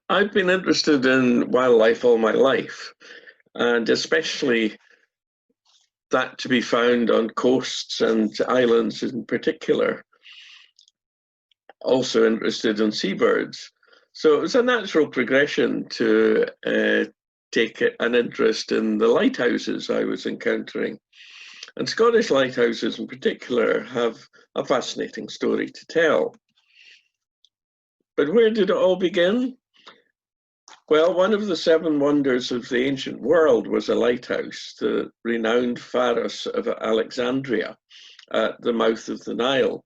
I've been interested in wildlife all my life, and especially that to be found on coasts and islands in particular. Also interested in seabirds. So it was a natural progression to take an interest in the lighthouses I was encountering. And Scottish lighthouses in particular have a fascinating story to tell. But where did it all begin? Well, one of the seven wonders of the ancient world was a lighthouse, the renowned Pharos of Alexandria at the mouth of the Nile,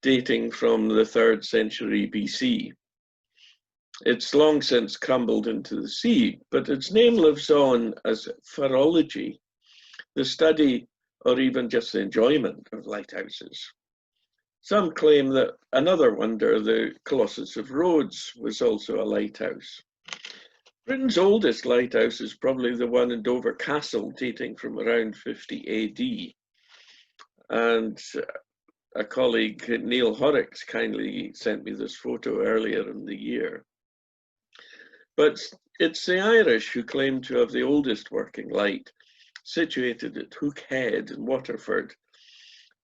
dating from the 3rd century BC. It's long since crumbled into the sea, but its name lives on as pharology, the study or even just the enjoyment of lighthouses. Some claim that another wonder, the Colossus of Rhodes, was also a lighthouse. Britain's oldest lighthouse is probably the one in Dover Castle, dating from around 50 AD. And a colleague, Neil Horrocks, kindly sent me this photo earlier in the year. But it's the Irish who claim to have the oldest working light, situated at Hook Head in Waterford,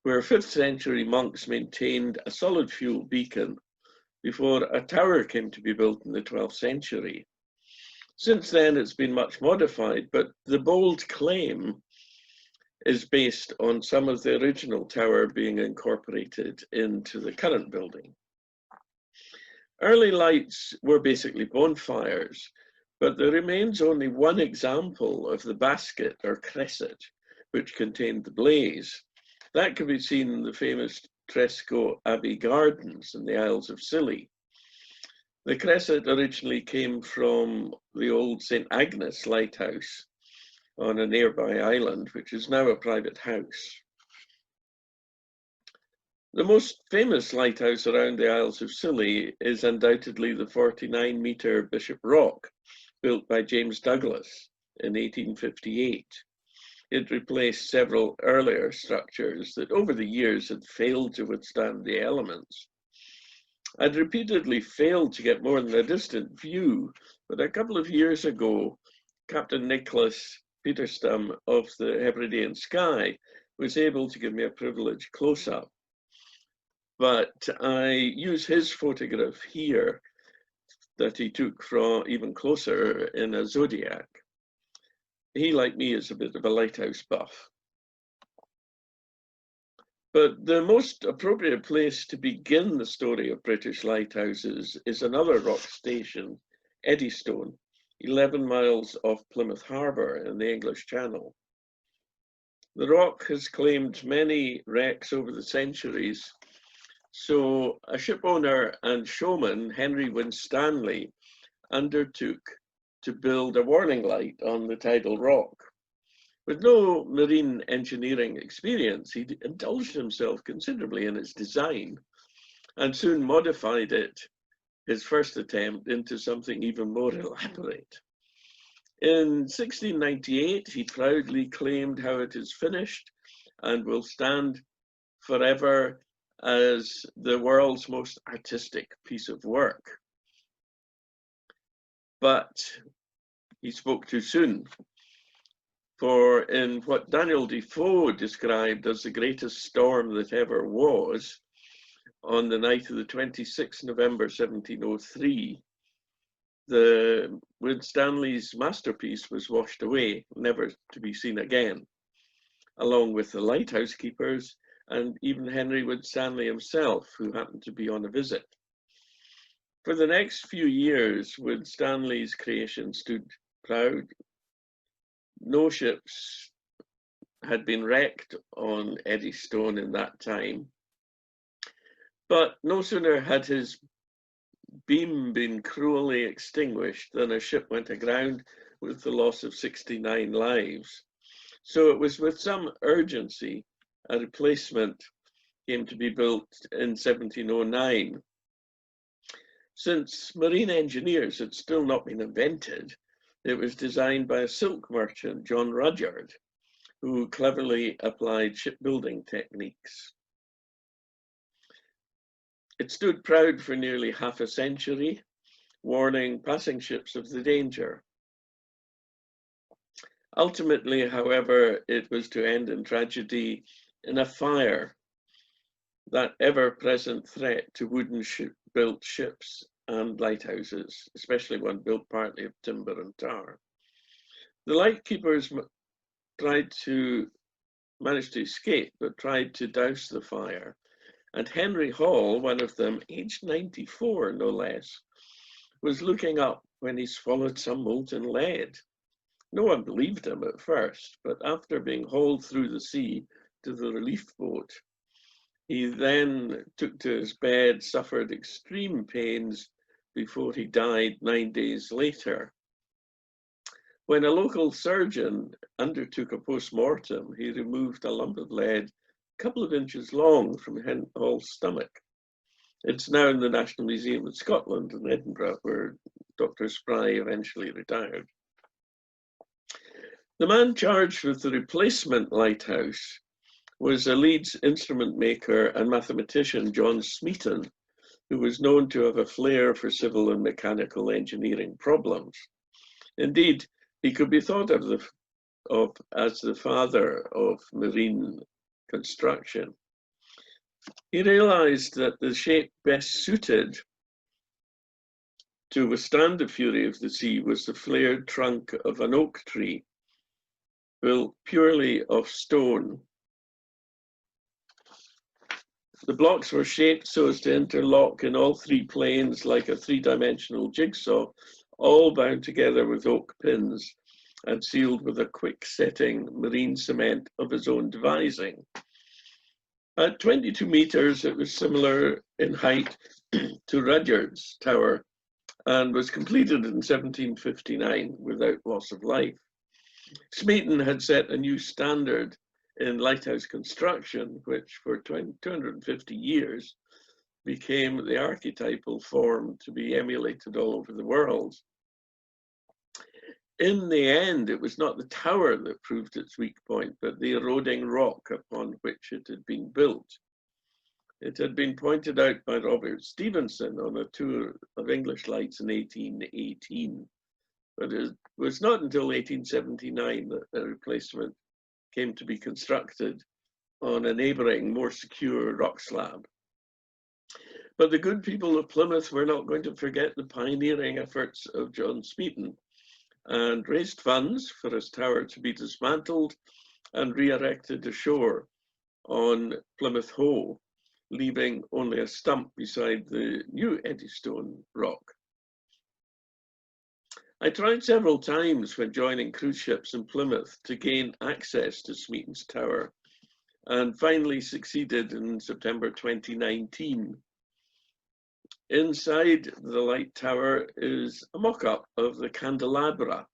where 5th century monks maintained a solid fuel beacon before a tower came to be built in the 12th century. Since then, it's been much modified, but the bold claim is based on some of the original tower being incorporated into the current building. Early lights were basically bonfires, but there remains only one example of the basket or cresset, which contained the blaze. That can be seen in the famous Tresco Abbey Gardens in the Isles of Scilly. The cresset originally came from the old St. Agnes lighthouse on a nearby island, which is now a private house. The most famous lighthouse around the Isles of Scilly is undoubtedly the 49-metre Bishop Rock, built by James Douglas in 1858. It replaced several earlier structures that over the years had failed to withstand the elements. I'd repeatedly failed to get more than a distant view, but a couple of years ago, Captain Nicholas Peterstam of the Hebridean Sky was able to give me a privileged close-up. But I use his photograph here that he took from even closer in a Zodiac. He, like me, is a bit of a lighthouse buff. But the most appropriate place to begin the story of British lighthouses is another rock station, Eddystone, 11 miles off Plymouth Harbour in the English Channel. The rock has claimed many wrecks over the centuries, so a ship owner and showman, Henry Winstanley, undertook to build a warning light on the tidal rock. With no marine engineering experience, he indulged himself considerably in its design and soon modified it, his first attempt, into something even more elaborate. In 1698, he proudly claimed how it is finished and will stand forever as the world's most artistic piece of work. But he spoke too soon. For in what Daniel Defoe described as the greatest storm that ever was, on the night of the 26th November 1703, the Winstanley's masterpiece was washed away, never to be seen again, along with the lighthouse keepers and even Henry Winstanley himself, who happened to be on a visit. For the next few years, Winstanley's creation stood proud. No ships had been wrecked on Eddystone in that time, but no sooner had his beam been cruelly extinguished than a ship went aground with the loss of 69 lives. So it was with some urgency a replacement came to be built in 1709. Since marine engineers had still not been invented, it was designed by a silk merchant, John Rudyard, who cleverly applied shipbuilding techniques. It stood proud for nearly half a century, warning passing ships of the danger. Ultimately, however, it was to end in tragedy in a fire, that ever-present threat to wooden built ships and lighthouses, especially one built partly of timber and tar. The lightkeepers managed to escape, but tried to douse the fire. And Henry Hall, one of them, aged 94 no less, was looking up when he swallowed some molten lead. No one believed him at first, but after being hauled through the sea to the relief boat, he then took to his bed, suffered extreme pains before he died 9 days later. When a local surgeon undertook a post-mortem, he removed a lump of lead a couple of inches long from Hall's stomach. It's now in the National Museum of Scotland in Edinburgh, where Dr. Spry eventually retired. The man charged with the replacement lighthouse was a Leeds instrument maker and mathematician, John Smeaton, who was known to have a flair for civil and mechanical engineering problems. Indeed, he could be thought of as the father of marine construction. He realized that the shape best suited to withstand the fury of the sea was the flared trunk of an oak tree, built purely of stone. The blocks were shaped so as to interlock in all three planes like a three-dimensional jigsaw, all bound together with oak pins and sealed with a quick-setting marine cement of his own devising. At 22 meters, it was similar in height to Rudyard's Tower and was completed in 1759 without loss of life. Smeaton had set a new standard in lighthouse construction, which for 250 years became the archetypal form to be emulated all over the world. In the end, it was not the tower that proved its weak point, but the eroding rock upon which it had been built. It had been pointed out by Robert Stevenson on a tour of English lights in 1818, but it was not until 1879 that a replacement came to be constructed on a neighbouring, more secure rock slab. But the good people of Plymouth were not going to forget the pioneering efforts of John Smeaton and raised funds for his tower to be dismantled and re-erected ashore on Plymouth Hoe, leaving only a stump beside the new Eddystone rock. I tried several times when joining cruise ships in Plymouth to gain access to Smeaton's tower, and finally succeeded in September 2019. Inside the light tower is a mock-up of the candelabra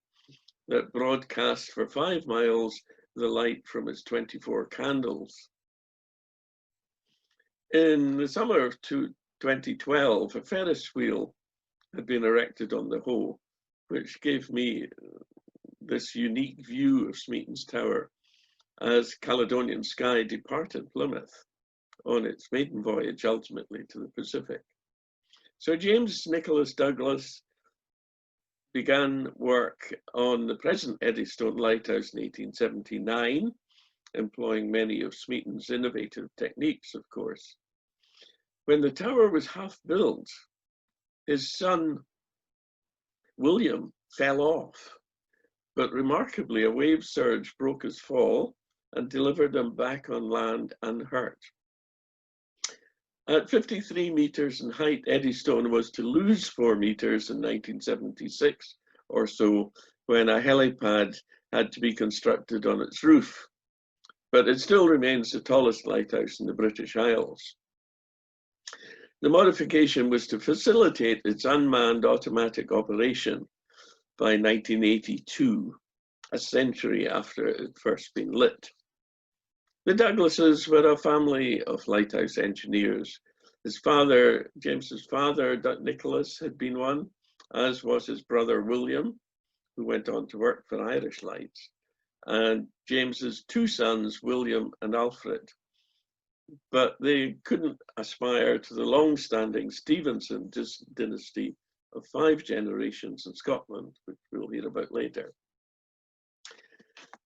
that broadcasts for 5 miles the light from its 24 candles. In the summer of 2012, a Ferris wheel had been erected on the Hoe, which gave me this unique view of Smeaton's Tower as Caledonian Sky departed Plymouth on its maiden voyage ultimately to the Pacific. Sir James Nicholas Douglas began work on the present Eddystone Lighthouse in 1879, employing many of Smeaton's innovative techniques, of course. When the tower was half built, his son William fell off, but remarkably a wave surge broke his fall and delivered him back on land unhurt. At 53 meters in height, Eddystone was to lose 4 meters in 1976 or so when a helipad had to be constructed on its roof, but it still remains the tallest lighthouse in the British Isles. The modification was to facilitate its unmanned automatic operation by 1982, a century after it had first been lit. The Douglases were a family of lighthouse engineers. His father, James's father, Nicholas, had been one, as was his brother William, who went on to work for Irish Lights, and James's 2 sons, William and Alfred. But they couldn't aspire to the long-standing Stevenson dynasty of 5 generations in Scotland, which we'll hear about later.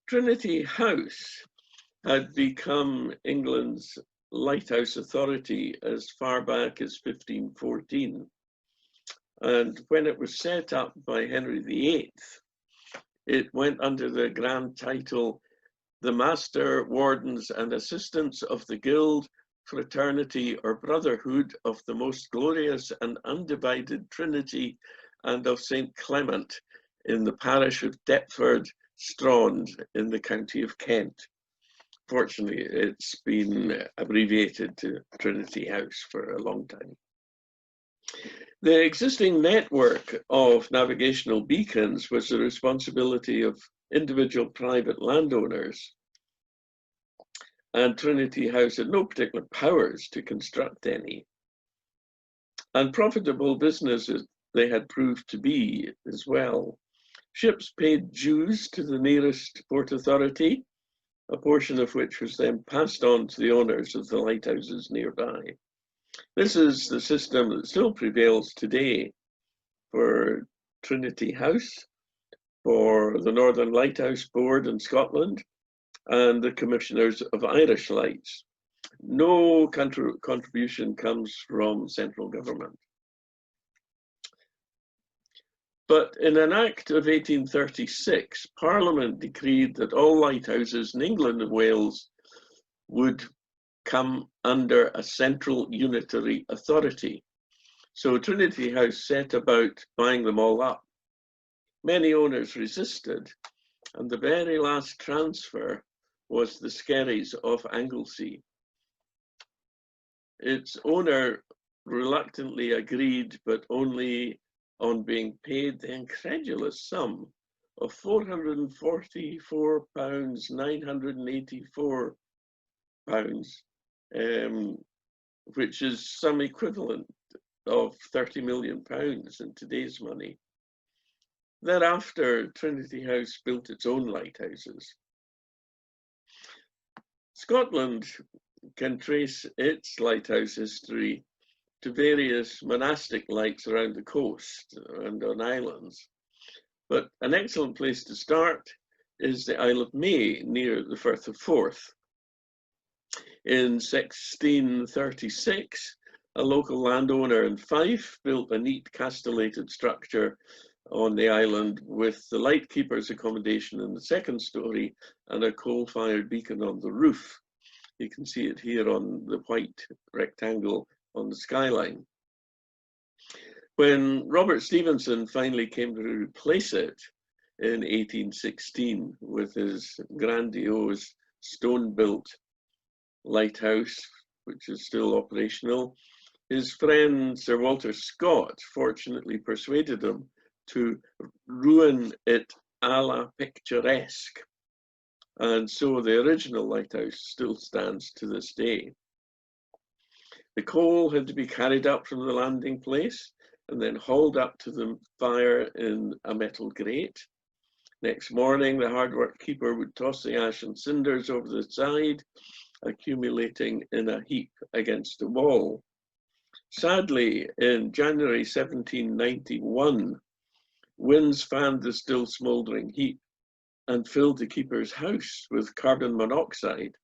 Trinity House had become England's lighthouse authority as far back as 1514. And when it was set up by Henry VIII, it went under the grand title, "The Master, Wardens and Assistants of the Guild, Fraternity or Brotherhood of the Most Glorious and Undivided Trinity and of St. Clement in the parish of Deptford, Strond in the county of Kent." Fortunately, it's been abbreviated to Trinity House for a long time. The existing network of navigational beacons was the responsibility of individual private landowners, and Trinity House had no particular powers to construct any. Unprofitable businesses they had proved to be as well. Ships paid dues to the nearest port authority, a portion of which was then passed on to the owners of the lighthouses nearby. This is the system that still prevails today for Trinity House, for the Northern Lighthouse Board in Scotland, and the Commissioners of Irish Lights. No contribution comes from central government. But in an Act of 1836, Parliament decreed that all lighthouses in England and Wales would come under a central unitary authority. So Trinity House set about buying them all up. Many owners resisted, and the very last transfer was the Skerries of Anglesey. Its owner reluctantly agreed, but only on being paid the incredulous sum of £444,984, which is some equivalent of £30 million in today's money. Thereafter, Trinity House built its own lighthouses. Scotland can trace its lighthouse history to various monastic lights around the coast and on islands. But an excellent place to start is the Isle of May near the Firth of Forth. In 1636, a local landowner in Fife built a neat castellated structure on the island with the lightkeeper's accommodation in the second story and a coal-fired beacon on the roof. You can see it here on the white rectangle on the skyline. When Robert Stevenson finally came to replace it in 1816 with his grandiose stone-built lighthouse, which is still operational, his friend Sir Walter Scott fortunately persuaded him to ruin it a la picturesque. And so the original lighthouse still stands to this day. The coal had to be carried up from the landing place and then hauled up to the fire in a metal grate. Next morning, the hard work keeper would toss the ash and cinders over the side, accumulating in a heap against the wall. Sadly, in January 1791, winds fanned the still smouldering heap and filled the keeper's house with carbon monoxide,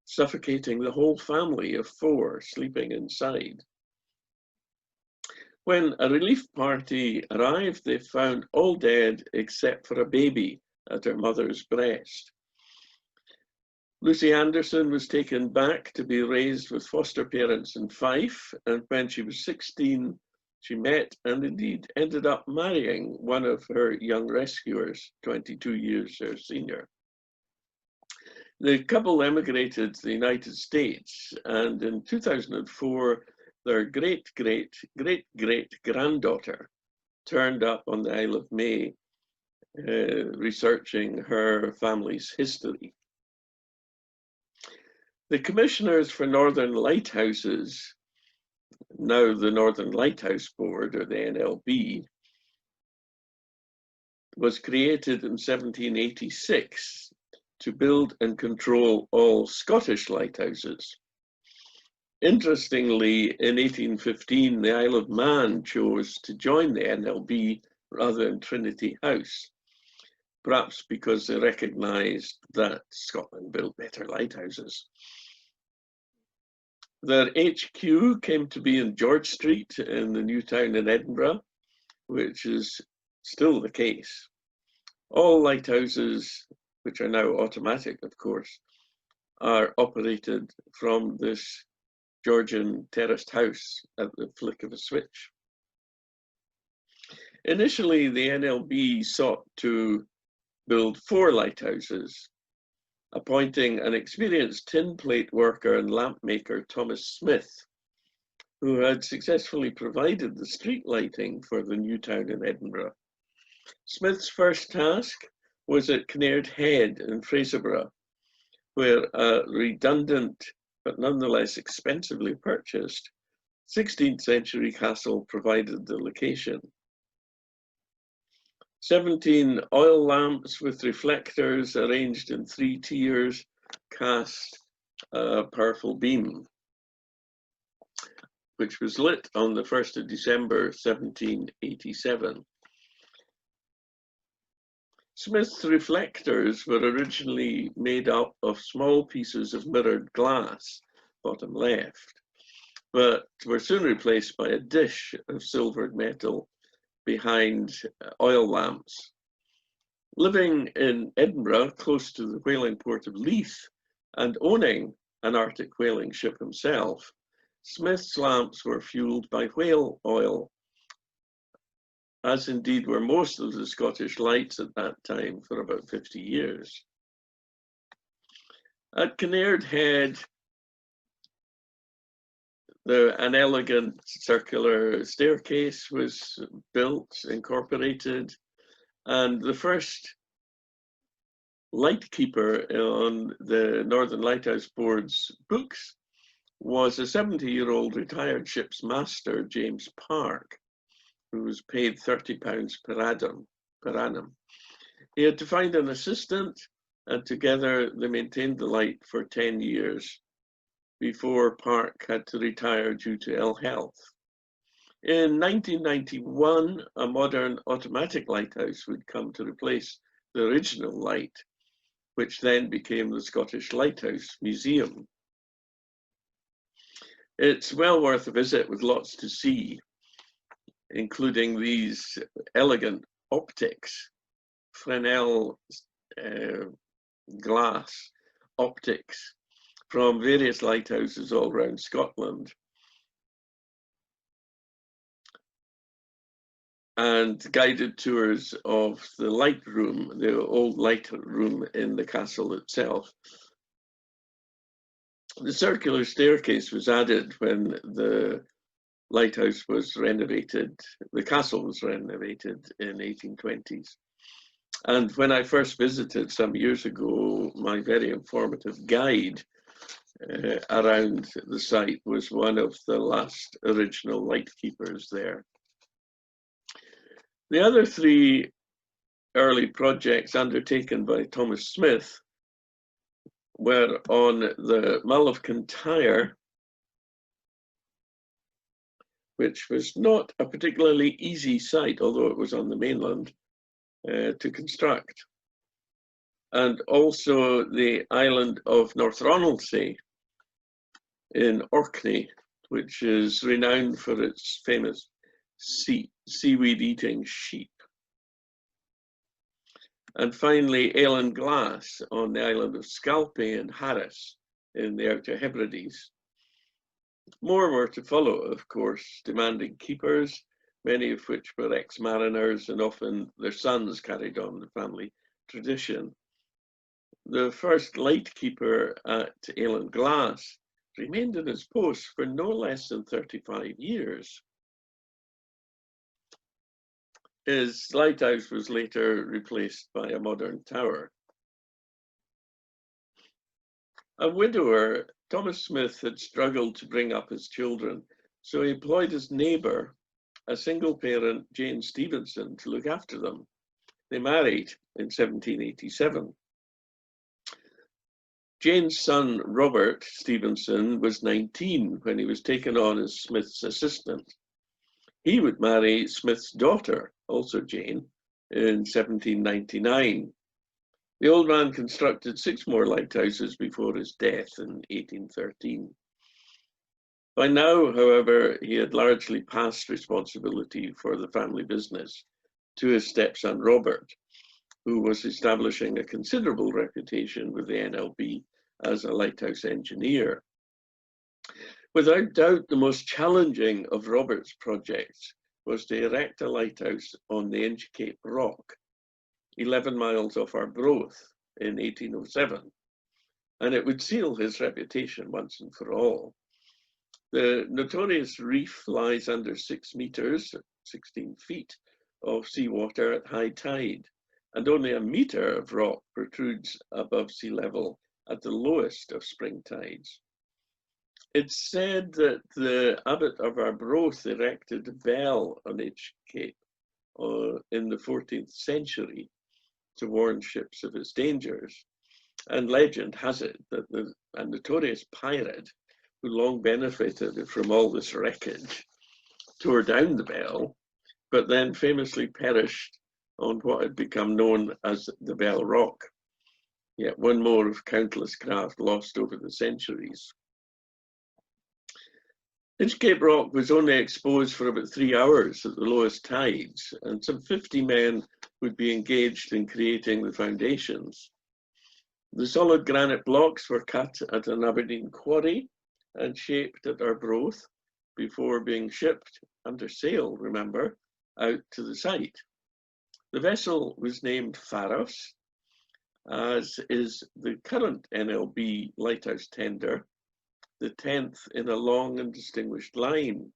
suffocating the whole family of 4 sleeping inside. When a relief party arrived, they found all dead except for a baby at her mother's breast. Lucy Anderson was taken back to be raised with foster parents in Fife, and when she was 16, she met and indeed ended up marrying one of her young rescuers, 22 years her senior. The couple emigrated to the United States, and in 2004, their great-great-great-great-granddaughter turned up on the Isle of May, researching her family's history. The Commissioners for Northern Lighthouses, now the Northern Lighthouse Board, or the NLB, was created in 1786 to build and control all Scottish lighthouses. Interestingly, in 1815, the Isle of Man chose to join the NLB rather than Trinity House, perhaps because they recognised that Scotland built better lighthouses. Their HQ came to be in George Street in the new town in Edinburgh, which is still the case. All lighthouses, which are now automatic, of course, are operated from this Georgian terraced house at the flick of a switch. Initially, the NLB sought to build 4 lighthouses, appointing an experienced tin plate worker and lamp maker, Thomas Smith, who had successfully provided the street lighting for the new town in Edinburgh. Smith's first task was at Kinnaird Head in Fraserburgh, where a redundant but nonetheless expensively purchased 16th century castle provided the location. 17 oil lamps with reflectors arranged in 3 tiers cast a powerful beam, which was lit on the 1st of December 1787. Smith's reflectors were originally made up of small pieces of mirrored glass, bottom left, but were soon replaced by a dish of silvered metal behind oil lamps. Living in Edinburgh, close to the whaling port of Leith, and owning an Arctic whaling ship himself, Smith's lamps were fueled by whale oil, as indeed were most of the Scottish lights at that time for about 50 years. At Kinnaird Head, an elegant circular staircase was built, incorporated, and the first lightkeeper on the Northern Lighthouse Board's books was a 70-year-old retired ship's master, James Park, who was paid £30 per annum. He had to find an assistant, and together they maintained the light for 10 years before Park had to retire due to ill health. In 1991, a modern automatic lighthouse would come to replace the original light, which then became the Scottish Lighthouse Museum. It's well worth a visit with lots to see, including these elegant optics, Fresnel glass optics from various lighthouses all around Scotland, and guided tours of the light room, the old light room in the castle itself. The circular staircase was added when the lighthouse was renovated, the castle was renovated in 1820s. And when I first visited some years ago, my very informative guide around the site was one of the last original lightkeepers there. The other 3 early projects undertaken by Thomas Smith were on the Mull of Kintyre, which was not a particularly easy site, although it was on the mainland, to construct. And also the island of North Ronaldsay in Orkney, which is renowned for its famous seaweed-eating sheep. And finally, ale and glass on the island of Scalpay and Harris in the Outer Hebrides. More were to follow, of course, demanding keepers, many of which were ex-mariners, and often their sons carried on the family tradition. The first lightkeeper at Ale and Glass remained in his post for no less than 35 years. His lighthouse was later replaced by a modern tower. A widower, Thomas Smith had struggled to bring up his children, so he employed his neighbour, a single parent, Jane Stevenson, to look after them. They married in 1787. Jane's son, Robert Stevenson, was 19 when he was taken on as Smith's assistant. He would marry Smith's daughter, also Jane, in 1799. The old man constructed 6 more lighthouses before his death in 1813. By now, however, he had largely passed responsibility for the family business to his stepson Robert, who was establishing a considerable reputation with the NLB as a lighthouse engineer. Without doubt, the most challenging of Robert's projects was to erect a lighthouse on the Inchcape Rock, 11 miles off Arbroath in 1807, and it would seal his reputation once and for all. The notorious reef lies under 6 meters, 16 feet, of seawater at high tide, and only a meter of rock protrudes above sea level at the lowest of spring tides. It's said that the abbot of Arbroath erected a bell on Inchcape in the 14th century to warn ships of its dangers. And legend has it that a notorious pirate who long benefited from all this wreckage tore down the bell, but then famously perished on what had become known as the Bell Rock. Yet one more of countless craft lost over the centuries. Inchcape Rock was only exposed for about 3 hours at the lowest tides, and some 50 men would be engaged in creating the foundations. The solid granite blocks were cut at an Aberdeen quarry and shaped at Arbroath before being shipped under sail, remember, out to the site. The vessel was named Pharos, as is the current NLB lighthouse tender, the 10th in a long and distinguished line.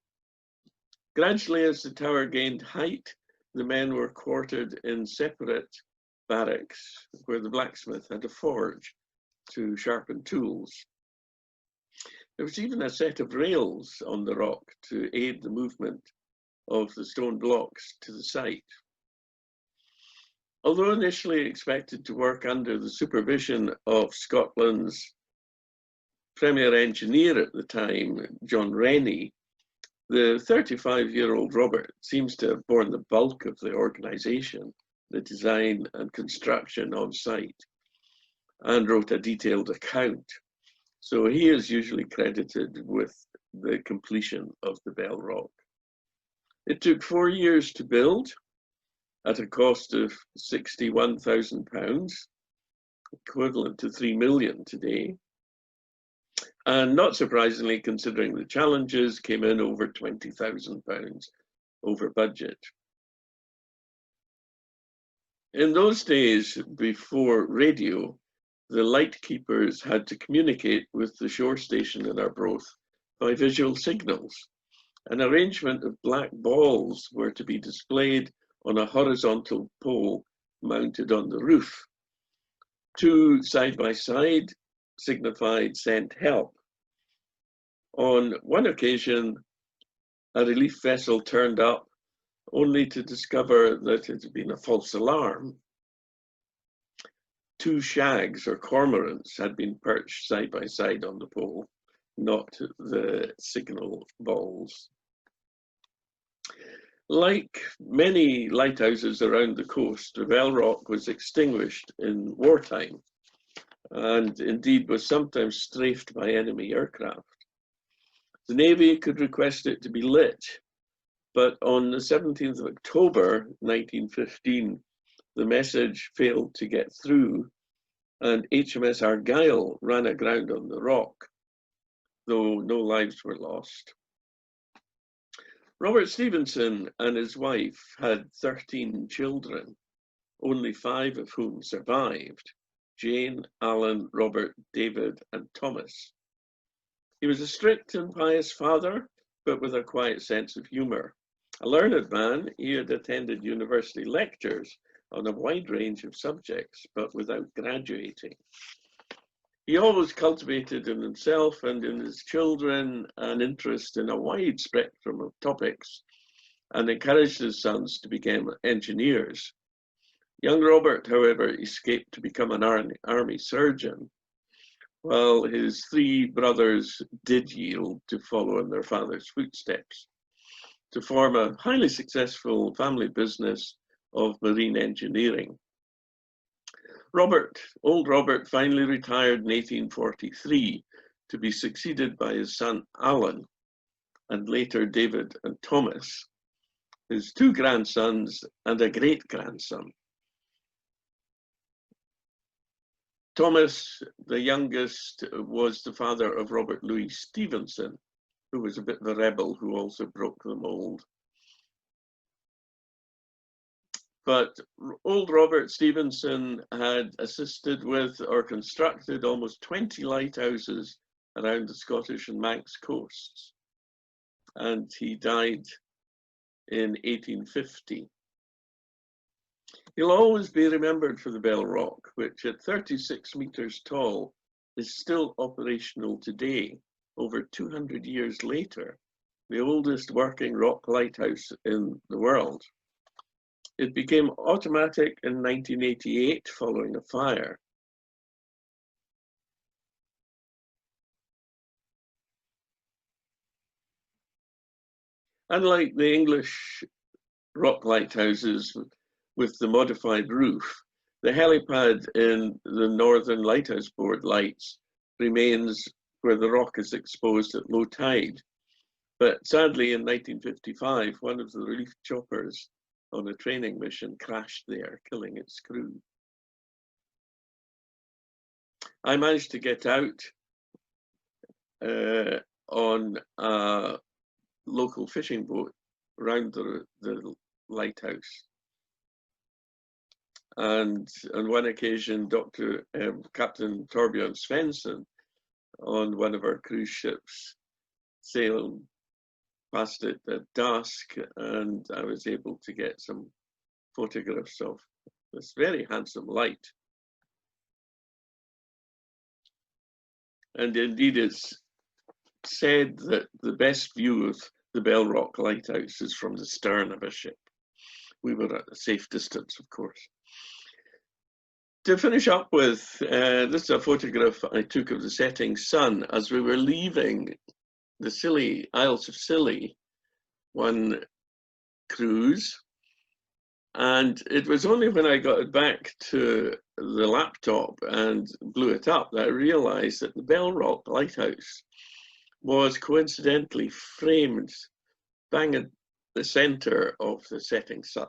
Gradually, as the tower gained height, the men were quartered in separate barracks where the blacksmith had a forge to sharpen tools. There was even a set of rails on the rock to aid the movement of the stone blocks to the site. Although initially expected to work under the supervision of Scotland's premier engineer at the time, John Rennie, the 35-year-old Robert seems to have borne the bulk of the organisation, the design and construction on site, and wrote a detailed account. So he is usually credited with the completion of the Bell Rock. It took 4 years to build at a cost of £61,000, equivalent to 3 million today. And not surprisingly, considering the challenges, came in over £20,000 over budget. In those days, before radio, the lightkeepers had to communicate with the shore station in Arbroath by visual signals. An arrangement of black balls were to be displayed on a horizontal pole mounted on the roof. 2 side by side signified sent help. On one occasion, a relief vessel turned up only to discover that it had been a false alarm. 2 shags or cormorants had been perched side by side on the pole, not the signal balls. Like many lighthouses around the coast, the Bell Rock was extinguished in wartime and indeed was sometimes strafed by enemy aircraft. The Navy could request it to be lit, but on the 17th of October 1915, the message failed to get through and HMS Argyll ran aground on the rock, though no lives were lost. Robert Stevenson and his wife had 13 children, only 5 of whom survived: Jane, Alan, Robert, David, and Thomas. He was a strict and pious father, but with a quiet sense of humour. A learned man, he had attended university lectures on a wide range of subjects, but without graduating. He always cultivated in himself and in his children an interest in a wide spectrum of topics and encouraged his sons to become engineers. Young Robert, however, escaped to become an army surgeon. while his three brothers did yield to follow in their father's footsteps, to form a highly successful family business of marine engineering. Old Robert finally retired in 1843 to be succeeded by his son Alan, and later David and Thomas, his two grandsons and a great-grandson. Thomas, the youngest, was the father of Robert Louis Stevenson, who was a bit of a rebel who also broke the mold. But old Robert Stevenson had assisted with or constructed almost 20 lighthouses around the Scottish and Manx coasts, and he died in 1850. He'll always be remembered for the Bell Rock, which at 36 meters tall is still operational today, over 200 years later, the oldest working rock lighthouse in the world. It became automatic in 1988 following a fire. Unlike the English rock lighthouses with the modified roof, the helipad in the Northern Lighthouse Board lights remains where the rock is exposed at low tide. But sadly, in 1955, one of the relief choppers on a training mission crashed there, killing its crew. I managed to get out on a local fishing boat around the lighthouse. And on one occasion, Captain Torbjörn Svensson on one of our cruise ships sailed past it at dusk, and I was able to get some photographs of this very handsome light. And indeed, it's said that the best view of the Bell Rock Lighthouse is from the stern of a ship. We were at a safe distance, of course. To finish up with, this is a photograph I took of the setting sun as we were leaving the Isles of Scilly one cruise. And it was only when I got it back to the laptop and blew it up that I realized that the Bell Rock Lighthouse was coincidentally framed bang at the center of the setting sun,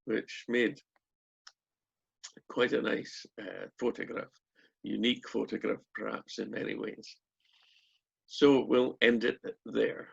which made quite a nice photograph, unique photograph perhaps in many ways. So we'll end it there.